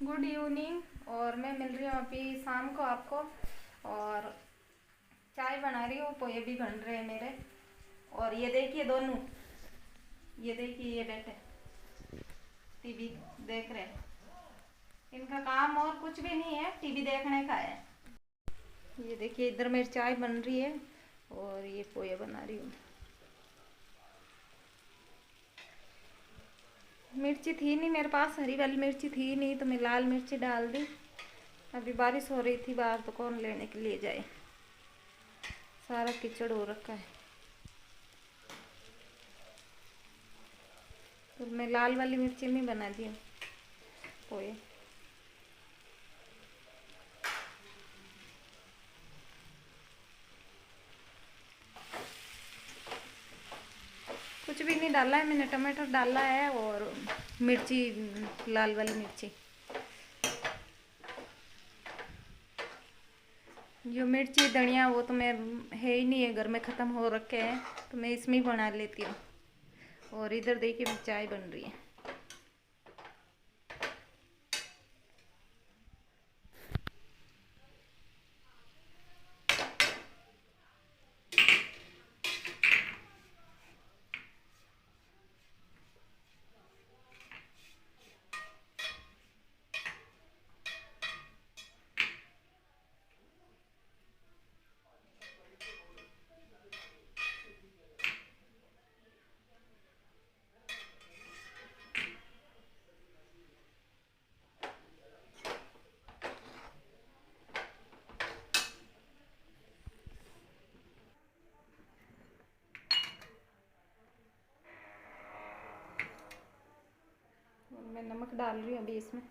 Good evening. और मैं मिल रही हूँ अभी शाम को आपको। और चाय बना रही हूँ, पोहे भी बन रहे हैं मेरे। और ये देखिए दोनों, ये देखिए ये बैठे टीवी देख रहे हैं। इनका काम और कुछ भी नहीं है, टीवी देखने का है। ये देखिए इधर मेरी चाय बन रही है और ये पोहे बना रही हूँ। मिर्ची थी नहीं मेरे पास, हरी वाली मिर्ची थी नहीं तो मैं लाल मिर्ची डाल दी। अभी बारिश हो रही थी बाहर तो कौन लेने के लिए जाए, सारा कीचड़ हो रखा है। तो मैं लाल वाली मिर्ची में बना दी हूँ पोहे। कुछ भी नहीं डाला है मैंने, टमाटर डाला है और मिर्ची, लाल वाली मिर्ची। जो मिर्ची धनिया वो तो मैं है ही नहीं है घर में, ख़त्म हो रखे हैं तो मैं इसमें ही बना लेती हूँ। और इधर देखिए चाय बन रही है। और मैं नमक डाल रही हूँ अभी इसमें।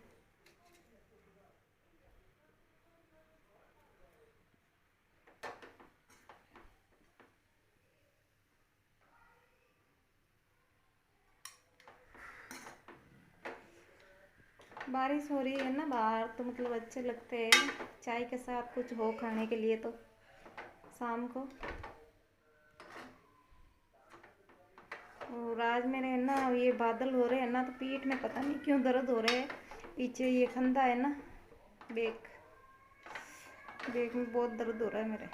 बारिश हो रही है ना बाहर तो मतलब अच्छे लगते हैं चाय के साथ, कुछ हो खाने के लिए तो शाम को। और आज मेरे है ना ये बादल हो रहे हैं ना तो पीठ में पता नहीं क्यों दर्द हो रहे हैं। पीछे ये फंदा है ना, बैक बैक में बहुत दर्द हो रहा है मेरे,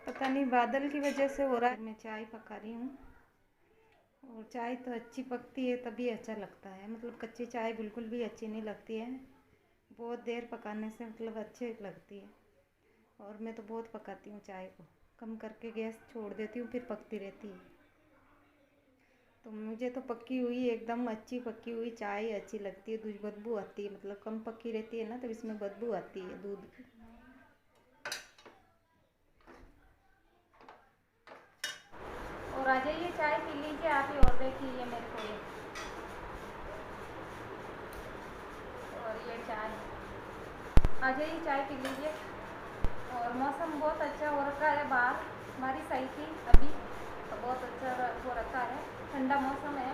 पता नहीं बादल की वजह से हो रहा है। मैं चाय पका रही हूँ और चाय तो अच्छी पकती है तभी अच्छा लगता है, मतलब कच्ची चाय बिल्कुल भी अच्छी नहीं लगती है। बहुत देर पकाने से मतलब अच्छी लगती है। और मैं तो बहुत पकाती हूँ चाय को, कम करके गैस छोड़ देती हूँ फिर पकती रहती है। तो मुझे तो पकी हुई एकदम अच्छी पकी हुई चाय अच्छी लगती है। दूध बदबू आती है, मतलब कम पकी रहती है ना तो इसमें बदबू आती है दूध की। और आ जाइए चाय पी लीजिए आप ही। और देखिए ये मेरे को ये, और ये चाय, आ जाइए चाय पी लीजिए। और मौसम बहुत अच्छा हो रखा है, बाहर बारिश आई थी अभी तो बहुत अच्छा हो रखा है, ठंडा मौसम है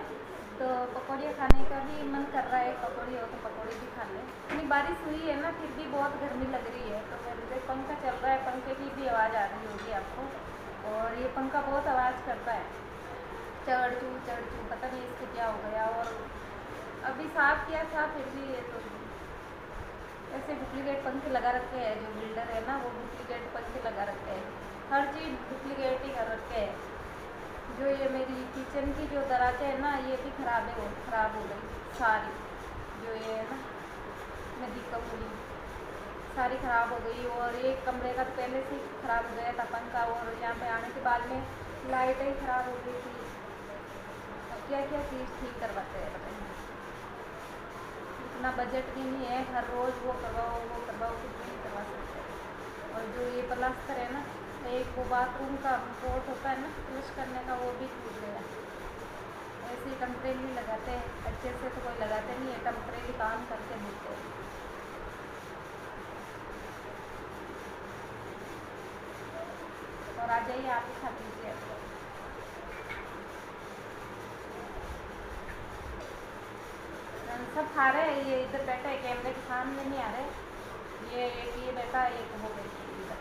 तो पकौड़ियाँ खाने का भी मन कर रहा है। पकौड़ी हो तो पकौड़ी भी खा लें। इतनी बारिश हुई है ना फिर भी बहुत गर्मी लग रही है। तो मेरे पंखा चल रहा है, पंखे की भी आवाज़ आ रही होगी आपको। और ये पंखा बहुत आवाज़ करता है, चढ़ चू पता नहीं इसको क्या हो गया। और अभी साफ़ किया था फिर भी ये तो ऐसे डुप्लीकेट पंखे लगा रखे हैं। जो बिल्डर है ना वो डुप्लीकेट पंखे लगा रखे हैं, हर चीज़ डुप्लीकेट ही कर रखे हैं। जो ये मेरी किचन की जो दराज़ें हैं ना ये भी ख़राब है, वो ख़राब हो गई सारी। जो ये है ना नदी का पूरी सारी ख़राब हो गई। और एक कमरे का तो पहले से ही ख़राब हो गया था पंखा, और यहाँ पे आने के बाद में लाइटें ही ख़राब हो गई थी। अब क्या क्या चीज़ ठीक करवाते हैं बताइए। इतना बजट भी नहीं है हर रोज़ वो करवाओ कुछ भी नहीं करवा सकते। और जो ये प्लास्टर है ना, एक वो बाथरूम का पोर्ट होता है ना फ्लश करने का, वो भी टूट गया। ऐसे ही टेम्परेरी लगाते हैं, अच्छे से तो कोई लगाते नहीं है, टेम्परेरी काम करके देते हैं। और आ जाइए आप ही खा लीजिए आपको। सब खा रहे हैं, ये इधर बैठा है कैमरे के सामने नहीं आ रहे। ये एक ये बैठा है, एक वो बैठी है इधर।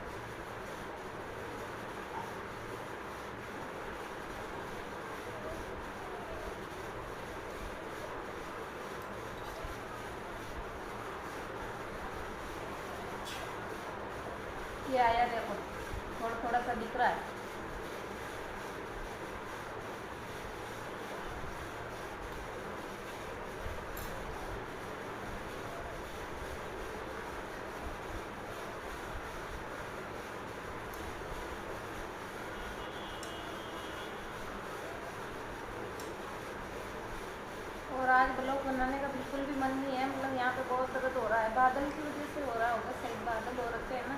ये आया देखो, थोड़ा थोड़ा सा दिख रहा है। और आज ब्लॉग बनाने का बिल्कुल भी मन नहीं है, मतलब यहाँ पे बहुत दर्द हो रहा है, बादल की वजह से हो रहा होगा, सही बादल हो रखे हैं ना,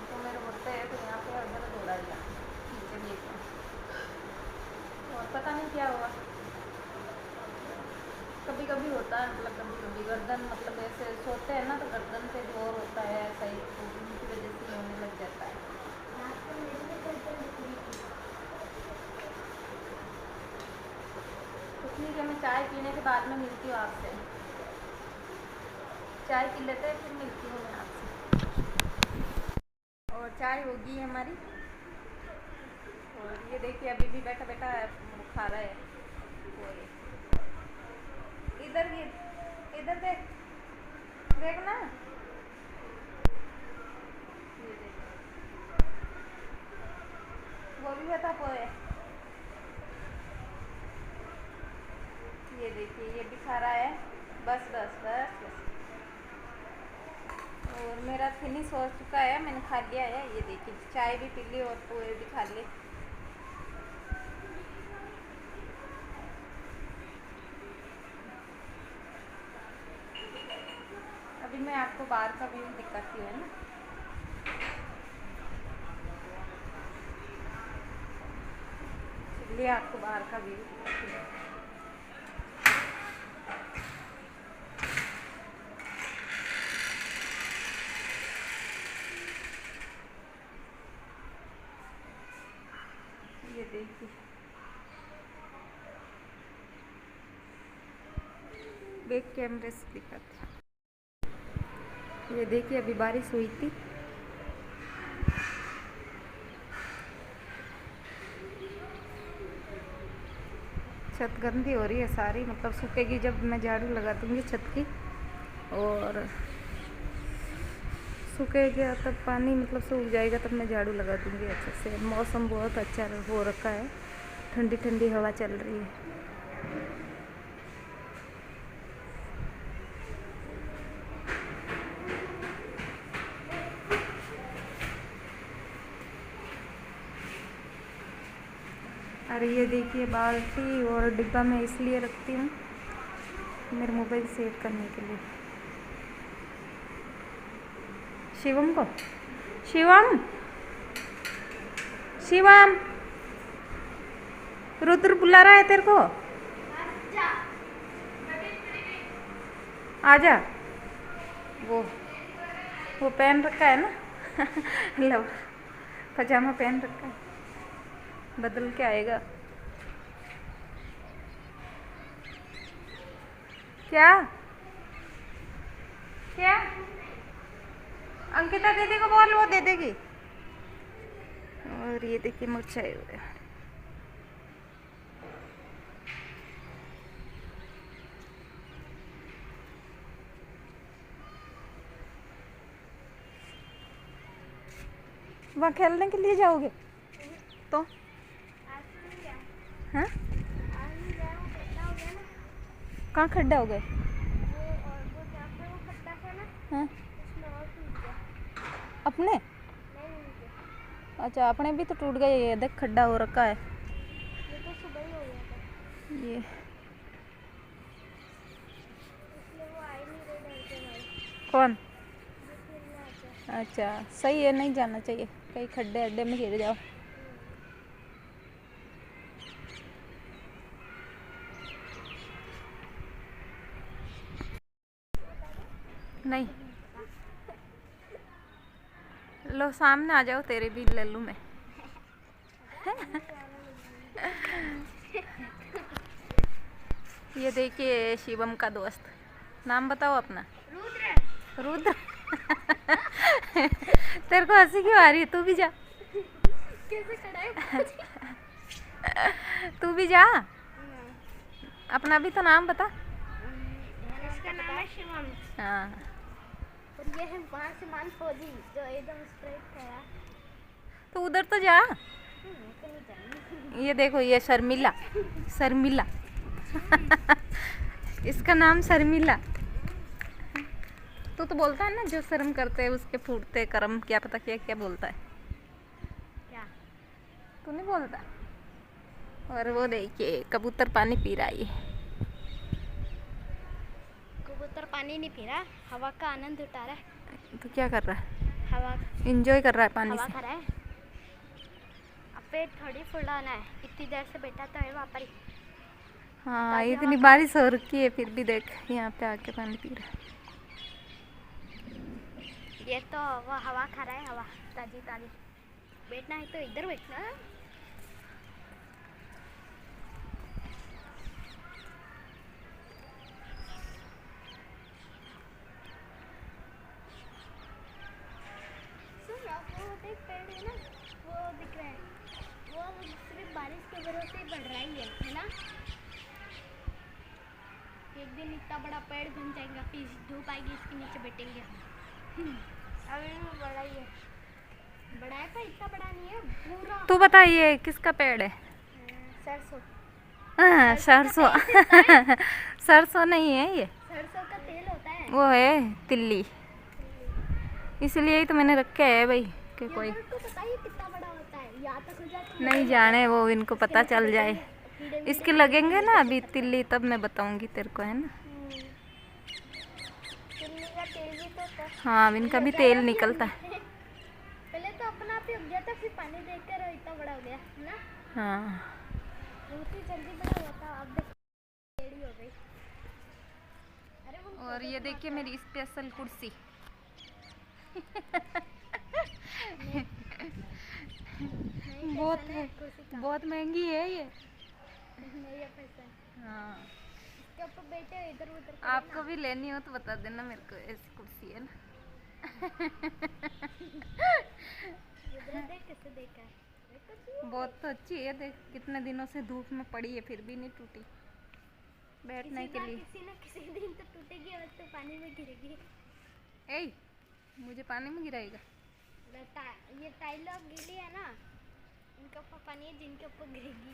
तो मेरे होते हैं तो यहाँ पे दर्द हो रहा है यहाँ पीछे भी एकदम, और पता नहीं क्या हुआ। कभी कभी होता है, मतलब कभी कभी गर्दन, मतलब ऐसे सोते हैं ना तो गर्दन पे जोर होता है, सही तो उनकी वजह से होने लग जाता है। तो ठीक है, मैं चाय पीने के बाद में मिलती हूँ आपसे, चाय पी लेते हैं फिर मिलती हूँ मैं आपसे। और चाय होगी हमारी, और ये देखिए अभी भी बैठा बैठा खा रहा है वो, ये इधर ये इधर देख, देखना ये देख, वो भी बता पोए, ये देखिए ये भी खा रहा है, बस बस बस बस। और मेरा फिनिश हो चुका है, मैंने खा लिया है, ये देखिए चाय भी पी ली और पोए भी खा लिए। अभी मैं आपको बाहर का व्यू दिखाती हूँ ना, चलिए आपको बाहर का व्यू दिखाती हूँ। ये देखिए बैक कैमरे से दिखाते हैं, ये देखिए अभी बारिश हुई थी, छत गंदी हो रही है सारी, मतलब सूखेगी जब मैं झाड़ू लगा दूंगी छत की, और सूखेगा तब पानी मतलब सूख जाएगा तब मैं झाड़ू लगा दूंगी अच्छे से। मौसम बहुत अच्छा हो रखा है, ठंडी ठंडी हवा चल रही है। अरे ये देखिए बाल्टी और डिब्बा में इसलिए रखती हूँ मेरे मोबाइल सेट करने के लिए। शिवम को, शिवम शिवम, रुद्र बुला रहा है तेरे को, आजा। वो पहन रखा है ना लो पजामा पहन रखा है, बदल के आएगा। क्या क्या अंकिता दीदी को बोल, वो दे देगी। और ये देखिए मुरझाए हुए, वहाँ खेलने के लिए जाओगे तो? हाँ कहाँ खड्डा हो गए? हाँ अपने, अच्छा अपने भी तो टूट गए, ये देख खड्डा हो रखा है। ये तो सुबह ही हो गया था ये, इसलिए वो आई नहीं रही। कौन? अच्छा सही है, नहीं जाना चाहिए कहीं खड्डे अड्डे में गिर जाओ। नहीं लो सामने आ जाओ, तेरे भी ले लूँ मैं ये देखिए शिवम का दोस्त, नाम बताओ अपना। रुद्र। रुद्र तेरे को हंसी क्यों आ रही है? तू भी जा, कैसे खड़ा है तू भी जा, अपना भी तो नाम बता। इसका नाम है शिवम। हाँ और ये है वहाँ से मान फौजी जो एकदम स्ट्रेट खड़ा। तो उधर तो जा। तो नहीं जाएंगे। ये देखो ये शर्मिला, शर्मिला इसका नाम शर्मिला। तू तो बोलता है ना जो शर्म करते हैं उसके फूटते कर्म, क्या पता क्या क्या बोलता है। क्या तू नहीं बोलता। और वो देखिए कबूतर पानी पी रहा है। कबूतर पानी नहीं पी रहा, हवा का आनंद उठा रहा है। तो क्या कर रहा है? हवा एंजॉय कर रहा है पानी हवा से। खा रहा है। अब पेट थोड़ी फुलाना है, इतनी देर से बैठा तो है वहाँ पर ही। हाँ इतनी बारिश हो रखी है फिर भी देख यहाँ पे आके पानी पी रहा है। ये तो वो हवा खा रहा है, हवा ताजी ताजी। बैठना है तो इधर बैठना। वो देख पेड़ है ना, वो दिख रहा है, वो सिर्फ बारिश के भरोसे ही बढ़ रहा है ना। एक दिन इतना बड़ा पेड़ बन जाएगा, फिर धूप आएगी इसके नीचे बैठेंगे हम। अभी भी बड़ा ही है, बड़ा है पर इतना बड़ा नहीं है पूरा। तू बता ये किसका पेड़ है? सरसों। हाँ सरसों सरसों नहीं है ये, सरसों का तेल होता है। वो है तिल्ली, इसलिए ही तो मैंने रखे है भाई कि कोई तो पता ही कितना बड़ा होता है, यहाँ तक हो जाता नहीं जाने, वो इनको पता चल जाए। इसके लगेंगे ना अभी तिल्ली तब मैं बताऊंगी तेरे को, है ना। तिल्ली का तेल भी तो हाँ इनका भी तेल निकलता है। पहले तो अपना आप ही उग गया था, फिर पानी देकर इतना बड़ा हो गया ना। हाँ बहुत ही जल्दी बड़ा हुआ था, अब देख टेढ़ी हो गई। अरे वो और ये देखिए मेरी स्पेशल कुर्सी बहुत महंगी है ये। नहीं है पसंद। हाँ इसके ऊपर बैठे इधर उधर। आपको भी लेनी हो तो बता देना मेरे को, ऐसी कुर्सी है ना। देख कैसे देखा है, बहुत तो अच्छी है, देख कितने दिनों से धूप में पड़ी है फिर भी नहीं टूटी बैठने के लिए। किसी ना किसी दिन तो टूटेगी और तो पानी में गिरेगी। ए मुझे पानी में गिराएगा? ये टाइल गीली है ना, इनके ऊपर पानी है, जिनके ऊपर गिरेगी।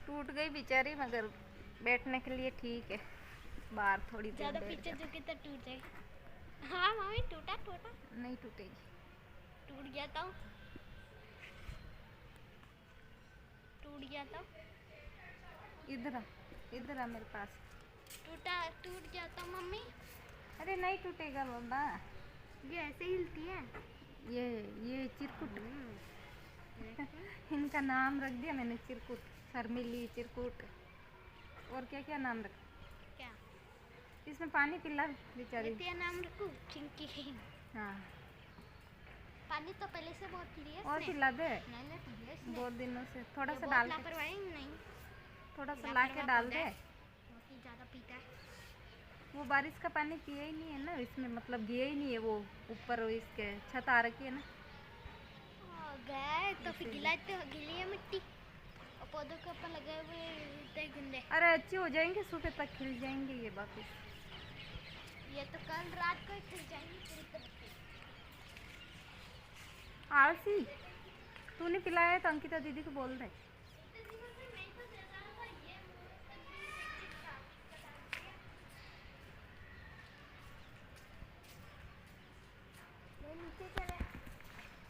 टूट गई बेचारी, मगर बैठने के लिए ठीक है, बाहर थोड़ी देर ज़्यादा पीछे झुके तो टूट जाए। हाँ मम्मी टूटा टूटा नहीं टूटेगी। टूट गया तो टूट गया तो इधर आ मेरे पास। टूट गया तो मम्मी। अरे नहीं टूटेगा बाबा, ये ऐसे हिलती है। ये चिरकुट इनका नाम रख दिया मैंने, चिरकुट, शर्मिली, चिरकुट, और क्या क्या नाम रखा। क्या इसमें पानी पिला बेचारी। क्या नाम रखूं? चिंकी। हाँ पानी तो पहले से बहुत पी लिया और पिला दे। नहीं बहुत दिनों से थोड़ा सा बहुत डाल के, लापरवाही नहीं, थोड़ा सा ला के डाल दे। ज़्यादा पीता है वो बारिश का पानी पिया ही नहीं है ना इसमें, मतलब गया ही नहीं है, वो ऊपर इसके छत आ रखी है ना। गया है तो फिर गिला तो गिली है मिट्टी, और पौधों के ऊपर लगे हुए इतने गंदे। अरे अच्छी हो जाएंगे, सुबह तक खिल जाएंगे ये वापस। ये तो कल रात को ही खिल जाएंगे पूरी तरह से। आलसी, तूने पिलाया तो अंकिता दीदी को बोल दे।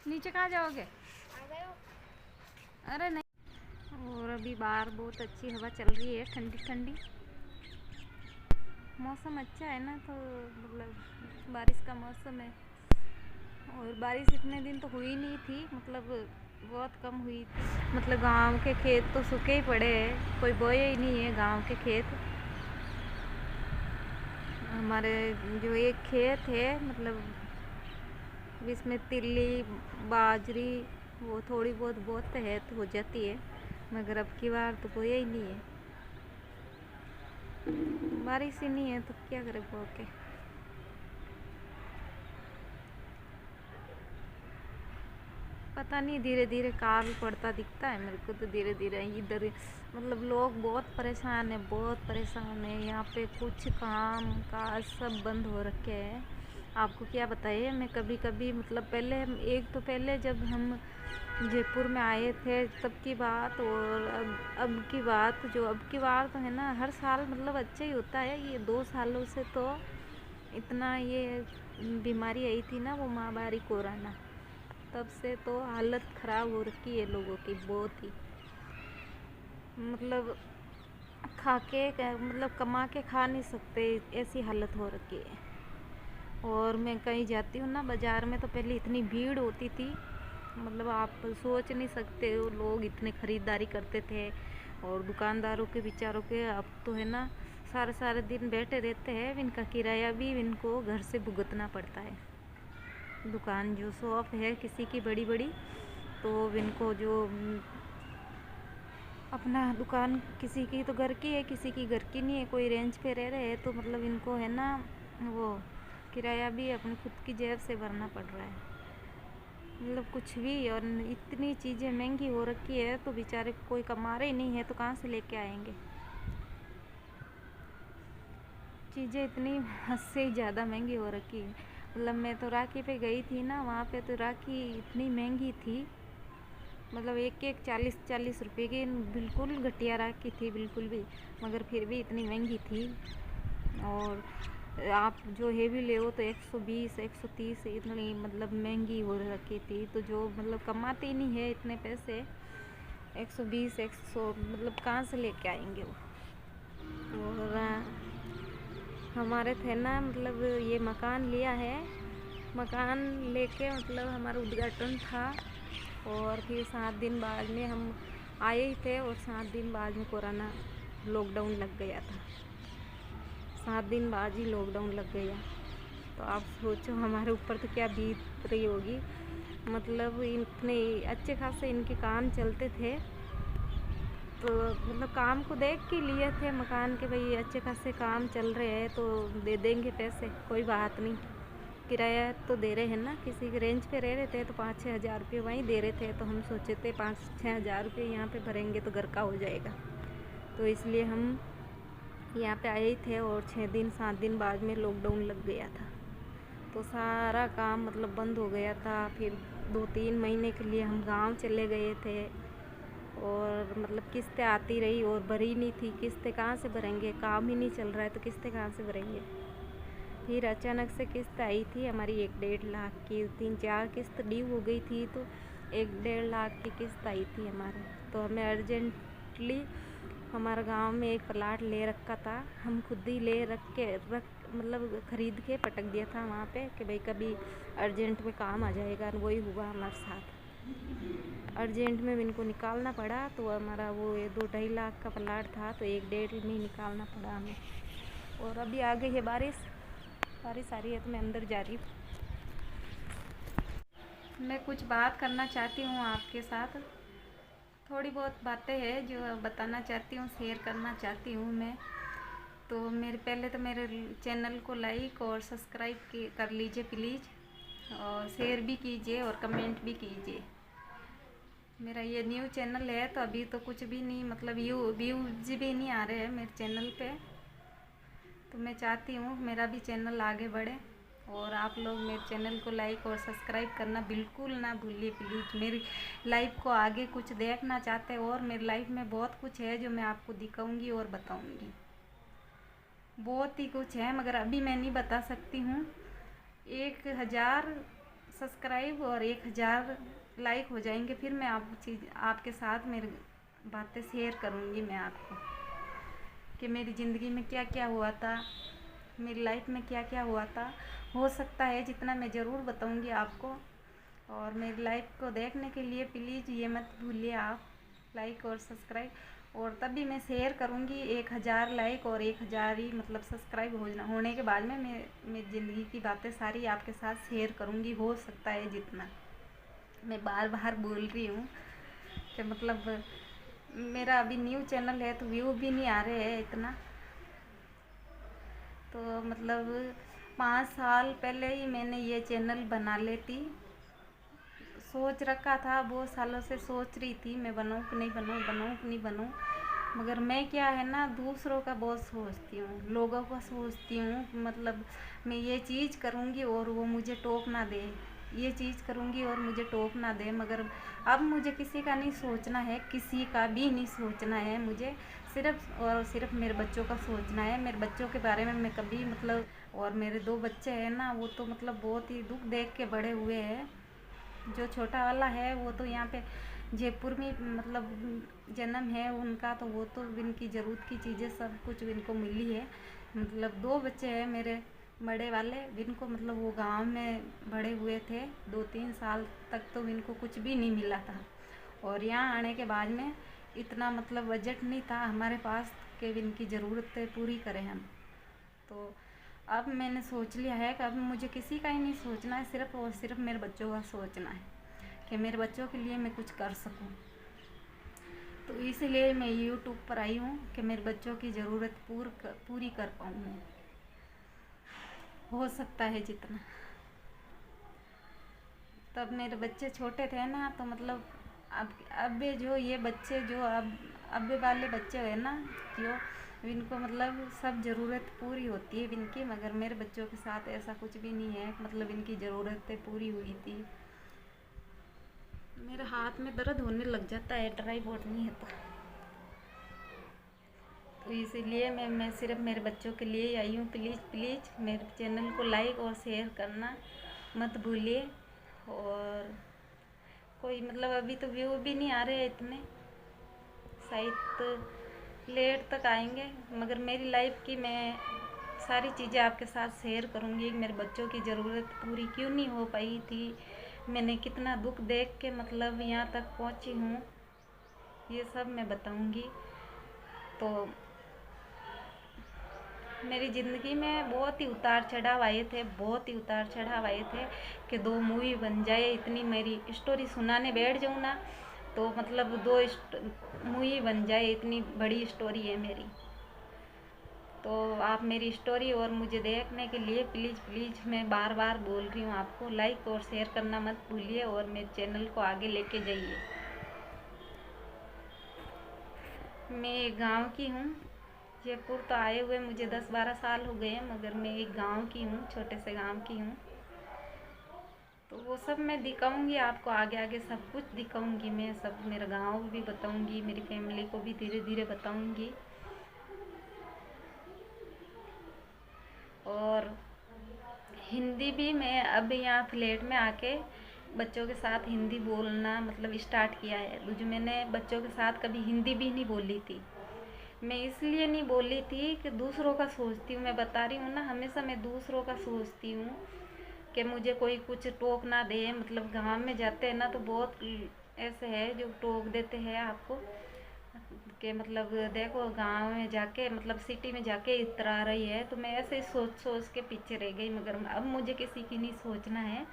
नीचे कहाँ जाओगे? अरे नहीं। और अभी बाहर बहुत अच्छी हवा चल रही है, ठंडी ठंडी, मौसम अच्छा है ना, तो मतलब बारिश का मौसम है। और बारिश इतने दिन तो हुई नहीं थी, मतलब बहुत कम हुई थी, मतलब गांव के खेत तो सूखे ही पड़े हैं, कोई बोए ही नहीं है गांव के खेत। हमारे जो एक खेत है मतलब इसमें तिल्ली, बाजरी, वो थोड़ी बहुत है तो हो जाती है, मगर अब की बार तो बोया ही नहीं है, बारिश ही नहीं है तो क्या करे बो के। पता नहीं धीरे धीरे काल पड़ता दिखता है मेरे को तो, धीरे धीरे इधर मतलब लोग बहुत परेशान है, बहुत परेशान है यहाँ पे, कुछ काम काज सब बंद हो रखे हैं। आपको क्या बताइए, मैं कभी कभी मतलब पहले जब हम जयपुर में आए थे तब की बात, और अब की बात, जो अब की बार तो है ना, हर साल मतलब अच्छा ही होता है। ये 2 सालों से तो इतना ये बीमारी आई थी ना, वो महामारी कोरोना, तब से तो हालत ख़राब हो रखी है लोगों की बहुत ही। मतलब मतलब कमा के खा नहीं सकते, ऐसी हालत हो रखी है। और मैं कहीं जाती हूँ ना बाज़ार में, तो पहले इतनी भीड़ होती थी, मतलब आप सोच नहीं सकते हो, लोग इतने ख़रीदारी करते थे। और दुकानदारों के बेचारों के अब तो है ना, सारे सारे दिन बैठे रहते हैं, इनका किराया भी इनको घर से भुगतना पड़ता है। दुकान जो शॉप है किसी की बड़ी बड़ी, तो इनको जो अपना दुकान किसी की तो घर की है, किसी की घर की नहीं है, कोई रेंज पे रह रहे हैं, तो मतलब इनको है ना वो किराया भी अपनी खुद की जेब से भरना पड़ रहा है। मतलब कुछ भी, और इतनी चीज़ें महंगी हो रखी है, तो बेचारे कोई कमा रहे नहीं है तो कहाँ से लेके आएंगे। चीज़ें इतनी हद से ही ज़्यादा महंगी हो रखी है। मतलब मैं तो राखी पे गई थी ना, वहाँ पे तो राखी इतनी महंगी थी, मतलब एक 40-40 रुपए की, बिल्कुल घटिया राखी थी बिल्कुल भी, मगर फिर भी इतनी महंगी थी। और आप जो हेवी ले तो 120-130 इतनी मतलब महंगी हो रखी थी। तो जो मतलब कमाते ही नहीं है इतने पैसे, 120-100 मतलब कहाँ से लेके आएंगे वो। और हमारे थे ना, मतलब ये मकान लिया है, मकान लेके मतलब हमारा उद्घाटन था, और फिर 7 दिन बाद में हम आए ही थे, और 7 दिन बाद में कोरोना लॉकडाउन लग गया था। 7 दिन बाद ही लॉकडाउन लग गया। तो आप सोचो हमारे ऊपर तो क्या बीत रही होगी। मतलब इतने अच्छे खासे इनके काम चलते थे, तो मतलब काम को देख के लिए थे मकान के, भाई अच्छे खासे काम चल रहे हैं तो दे देंगे पैसे, कोई बात नहीं। किराया तो दे रहे हैं ना, किसी के रेंज पे रह रहे थे तो 5-6 हज़ार रुपये वहीं दे रहे थे, तो हम सोचे थे 5-6 हज़ार रुपये यहाँ पे भरेंगे तो घर का हो जाएगा। तो इसलिए हम यहाँ पे आए ही थे, और 7 दिन बाद में लॉकडाउन लग गया था। तो सारा काम मतलब बंद हो गया था। फिर 2-3 महीने के लिए हम गांव चले गए थे, और मतलब किस्तें आती रही और भरी नहीं थी। किस्तें कहाँ से भरेंगे, काम ही नहीं चल रहा है तो किस्तें कहाँ से भरेंगे। फिर अचानक से किस्त आई थी हमारी 1-1.5 लाख की, 3-4 किस्त ड्यू हो गई थी, तो 1-1.5 लाख की किस्त आई थी हमारे। तो हमें अर्जेंटली हमारे गांव में एक प्लाट ले रखा था, हम खुद ही ले मतलब ख़रीद के पटक दिया था वहाँ पे कि भाई कभी अर्जेंट में काम आ जाएगा। वही हुआ हमारे साथ, अर्जेंट में इनको निकालना पड़ा। तो हमारा वो 2-2.5 लाख का प्लाट था, तो 1-1.5 में निकालना पड़ा हमें। और अभी आ गई है बारिश आ रही है, तो मैं अंदर जा रही हूँ। मैं कुछ बात करना चाहती हूँ आपके साथ, थोड़ी बहुत बातें हैं जो बताना चाहती हूँ, शेयर करना चाहती हूँ मैं। तो पहले तो मेरे चैनल को लाइक और सब्सक्राइब कर लीजिए प्लीज़, और शेयर भी कीजिए और कमेंट भी कीजिए। मेरा ये न्यू चैनल है, तो अभी तो कुछ भी नहीं, मतलब व्यूज भी नहीं आ रहे हैं मेरे चैनल पे। तो मैं चाहती हूँ मेरा भी चैनल आगे बढ़े, और आप लोग मेरे चैनल को लाइक और सब्सक्राइब करना बिल्कुल ना भूलिए प्लीज़। मेरी लाइफ को आगे कुछ देखना चाहते हैं, और मेरी लाइफ में बहुत कुछ है जो मैं आपको दिखाऊंगी और बताऊंगी, बहुत ही कुछ है, मगर अभी मैं नहीं बता सकती हूँ। 1000 सब्सक्राइब और 1000 लाइक हो जाएंगे, फिर मैं आपके साथ मेरी बातें शेयर करूँगी मैं आपको, कि मेरी ज़िंदगी में क्या क्या हुआ था, मेरी लाइफ में क्या क्या हुआ था। हो सकता है जितना मैं ज़रूर बताऊंगी आपको। और मेरी लाइफ को देखने के लिए प्लीज़ ये मत भूलिए आप, लाइक और सब्सक्राइब। और तभी मैं शेयर करूंगी 1000 लाइक और 1000 ही मतलब सब्सक्राइब होने के बाद में मैं मेरी ज़िंदगी की बातें सारी आपके साथ शेयर करूंगी। हो सकता है जितना, मैं बार बार बोल रही हूँ कि मतलब मेरा अभी न्यू चैनल है, तो व्यू भी नहीं आ रहे हैं इतना। तो मतलब 5 साल पहले ही मैंने ये चैनल बना लेती, सोच रखा था, बहुत सालों से सोच रही थी मैं बनाऊँ कि नहीं बनाऊँ, बनाऊँ कि नहीं बनाऊँ, मगर मैं क्या है ना, दूसरों का बहुत सोचती हूँ, लोगों का सोचती हूँ। मतलब मैं ये चीज़ करूँगी और वो मुझे टोक ना दे, ये चीज़ करूँगी और मुझे टोक ना दे। मगर अब मुझे किसी का नहीं सोचना है, किसी का भी नहीं सोचना है। मुझे सिर्फ और सिर्फ मेरे बच्चों का सोचना है। मेरे बच्चों के बारे में मैं कभी मतलब, और मेरे 2 बच्चे हैं ना, वो तो मतलब बहुत ही दुख देख के बड़े हुए हैं। जो छोटा वाला है वो तो यहाँ पे जयपुर में मतलब जन्म है उनका, तो वो तो इनकी ज़रूरत की चीज़ें सब कुछ इनको मिली है। मतलब 2 बच्चे हैं मेरे बड़े वाले, इनको मतलब वो गांव में बड़े हुए थे, 2-3 साल तक तो इनको कुछ भी नहीं मिला था। और यहाँ आने के बाद में इतना मतलब बजट नहीं था हमारे पास कि इनकी ज़रूरतें पूरी करें हम। तो अब मैंने सोच लिया है कि अब मुझे किसी का ही नहीं सोचना है, सिर्फ और सिर्फ मेरे बच्चों का सोचना है कि मेरे बच्चों के लिए मैं कुछ कर सकूं। तो इसलिए मैं यूट्यूब पर आई हूँ कि मेरे बच्चों की ज़रूरत पूरी कर पाऊँ मैं, हो सकता है जितना। तब मेरे बच्चे छोटे थे ना, तो मतलब अब जो ये बच्चे जो अब वाले बच्चे हैं ना, जो इनको मतलब सब ज़रूरत पूरी होती है इनकी। मगर मेरे बच्चों के साथ ऐसा कुछ भी नहीं है, मतलब इनकी ज़रूरतें पूरी हुई थी। मेरे हाथ में दर्द होने लग जाता है ट्राइपॉड नहीं है तो इसीलिए मैं सिर्फ मेरे बच्चों के लिए आई हूँ। प्लीज़ प्लीज़ मेरे चैनल को लाइक और शेयर करना मत भूलिए। और कोई मतलब अभी तो व्यू भी नहीं आ रहे इतने, शायद लेट तक आएंगे। मगर मेरी लाइफ की मैं सारी चीज़ें आपके साथ शेयर करूँगी। मेरे बच्चों की ज़रूरत पूरी क्यों नहीं हो पाई थी, मैंने कितना दुख देख के मतलब यहाँ तक पहुँची हूँ, ये सब मैं बताऊँगी। तो मेरी ज़िंदगी में बहुत ही उतार चढ़ाव आए थे, बहुत ही उतार चढ़ाव आए थे कि 2 मूवी बन जाए। इतनी मेरी स्टोरी सुनाने बैठ जाऊँ ना तो मतलब 2 मूवी बन जाए, इतनी बड़ी स्टोरी है मेरी। तो आप मेरी स्टोरी और मुझे देखने के लिए प्लीज़ प्लीज़ मैं बार बार बोल रही हूँ आपको, लाइक और शेयर करना मत भूलिए और मेरे चैनल को आगे लेके जाइए। मैं गांव की हूँ, जयपुर तो आए हुए मुझे 10-12 साल हो गए हैं, मगर मैं एक गांव की हूँ, छोटे से गांव की हूँ। तो वो सब मैं दिखाऊंगी आपको, आगे आगे सब कुछ दिखाऊंगी मैं, सब मेरा गांव भी बताऊंगी, मेरी फैमिली को भी धीरे धीरे बताऊंगी। और हिंदी भी मैं अब यहाँ फ्लैट में आके बच्चों के साथ हिंदी बोलना मतलब स्टार्ट किया है। जो मैंने बच्चों के साथ कभी हिंदी भी नहीं बोली थी। मैं इसलिए नहीं बोली थी कि दूसरों का सोचती हूँ, मैं बता रही हूँ ना, हमेशा मैं दूसरों का सोचती हूँ कि मुझे कोई कुछ टोक ना दे। मतलब गांव में जाते हैं ना तो बहुत ऐसे है जो टोक देते हैं आपको कि मतलब देखो गांव में जाके मतलब सिटी में जाके इस तरह आ रही है। तो मैं ऐसे ही सोच सोच के पीछे रह गई। मगर अब मुझे किसी की नहीं सोचना है,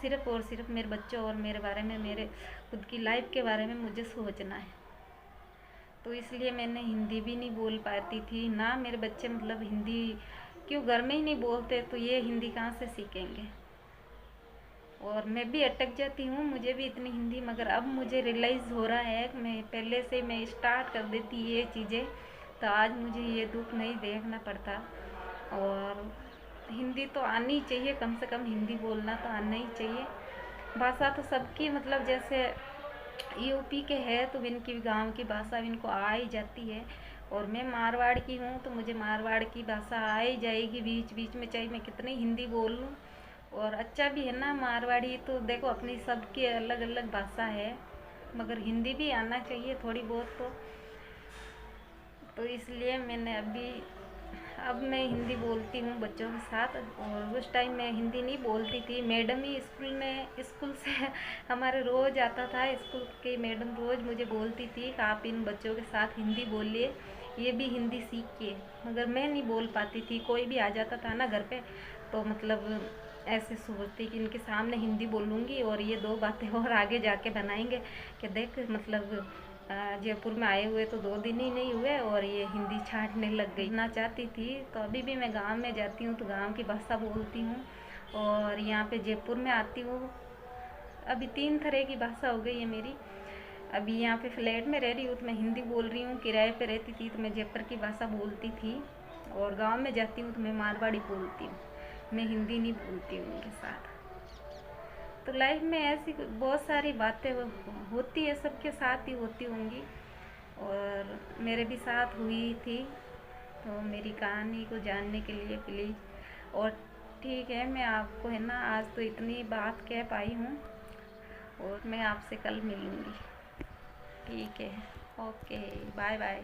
सिर्फ और सिर्फ मेरे बच्चों और मेरे बारे में, मेरे खुद की लाइफ के बारे में मुझे सोचना है। तो इसलिए मैंने हिंदी भी नहीं बोल पाती थी ना। मेरे बच्चे मतलब हिंदी क्यों घर में ही नहीं बोलते, तो ये हिंदी कहाँ से सीखेंगे। और मैं भी अटक जाती हूँ, मुझे भी इतनी हिंदी, मगर अब मुझे रियलाइज़ हो रहा है कि मैं पहले से मैं स्टार्ट कर देती ये चीज़ें तो आज मुझे ये दुख नहीं देखना पड़ता। और हिंदी तो आनी चाहिए, कम से कम हिंदी बोलना तो आना ही चाहिए। भाषा तो सबकी मतलब जैसे यूपी के है तो इनकी गांव की भाषा इनको आ ही जाती है। और मैं मारवाड़ की हूँ तो मुझे मारवाड़ की भाषा आ ही जाएगी बीच बीच में, चाहे मैं कितनी हिंदी बोल लूँ। और अच्छा भी है ना, मारवाड़ी तो देखो अपनी सबकी अलग अलग भाषा है, मगर हिंदी भी आना चाहिए थोड़ी बहुत तो इसलिए मैंने अब मैं हिंदी बोलती हूँ बच्चों के साथ। और उस टाइम मैं हिंदी नहीं बोलती थी। मैडम ही स्कूल से हमारे रोज़ आता था, स्कूल की मैडम रोज़ मुझे बोलती थी कि आप इन बच्चों के साथ हिंदी बोलिए, ये भी हिंदी सीखिए। मगर मैं नहीं बोल पाती थी। कोई भी आ जाता था ना घर पे तो मतलब ऐसे सोचती कि इनके सामने हिंदी बोलूँगी और ये 2 बातें और आगे जाके बनाएंगे कि देख मतलब जयपुर में आए हुए तो 2 दिन ही नहीं हुए और ये हिंदी छाँटने लग गई ना चाहती थी। तो अभी भी मैं गांव में जाती हूँ तो गांव की भाषा बोलती हूँ। और यहाँ पे जयपुर में आती हूँ, अभी 3 तरह की भाषा हो गई है मेरी। अभी यहाँ पे फ्लैट में रह रही हूँ तो मैं हिंदी बोल रही हूँ। किराए पे रहती थी तो मैं जयपुर की भाषा बोलती थी, और गांव में जाती हूँ तो मैं मारवाड़ी बोलती हूँ, मैं हिंदी नहीं बोलती हूँ उनके साथ। तो लाइफ में ऐसी बहुत सारी बातें होती है, सबके साथ ही होती होंगी, और मेरे भी साथ हुई थी। तो मेरी कहानी को जानने के लिए प्लीज़, और ठीक है, मैं आपको है ना आज तो इतनी बात कह पाई हूँ, और मैं आपसे कल मिलूँगी। ठीक है, ओके, बाय बाय।